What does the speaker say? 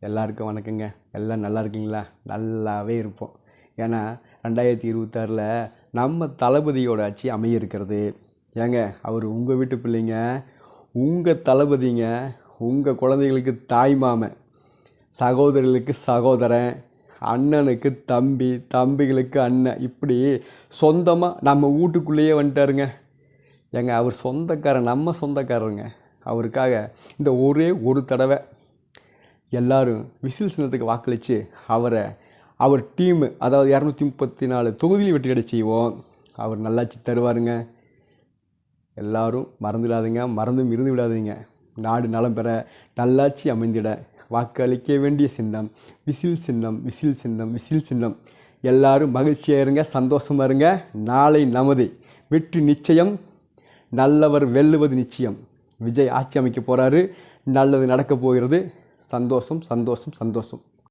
எல்லாருக்கும் வணக்கங்க. எல்லாம் நல்லா இருக்கீங்களா? நல்லாவே இருப்போம். ஏன்னா 2026ல் நம்ம தளபதியோட ஆட்சி அமைய இருக்கிறது. ஏங்க அவர் உங்கள் வீட்டு பிள்ளைங்க, உங்கள் தளபதிங்க, உங்கள் குழந்தைகளுக்கு தாய் மாமன், சகோதரர்களுக்கு சகோதரன், அண்ணனுக்கு தம்பி, தம்பிகளுக்கு அண்ணன், இப்படி சொந்தமாக நம்ம வீட்டுக்குள்ளேயே வந்துட்டாருங்க. ஏங்க அவர் சொந்தக்காரன், நம்ம சொந்தக்காரருங்க. அவருக்காக இந்த ஒரே ஒரு தடவை எல்லோரும் விசில் சின்னத்துக்கு வாக்களித்து அவர் டீமு, அதாவது 234 தொகுதியில் வெற்றி செய்வோம். அவர் நல்லாட்சி தருவாருங்க. எல்லோரும் மறந்துடாதீங்க, மறந்தும் இருந்து விடாதீங்க. நாடு நலம் பெற, நல்லாட்சி அமைந்திட வாக்களிக்க வேண்டிய சின்னம் விசில் சின்னம், விசில் சின்னம், விசில் சின்னம். எல்லோரும் மகிழ்ச்சியாக இருங்க, சந்தோஷமாக இருங்க. நாளை நமது வெற்றி நிச்சயம், நல்லவர் வெல்லுவது நிச்சயம். விஜய் ஆட்சி அமைக்க போகிறாரு, நல்லது நடக்க போகிறது. சந்தோஷம், சந்தோஷம், சந்தோஷம்.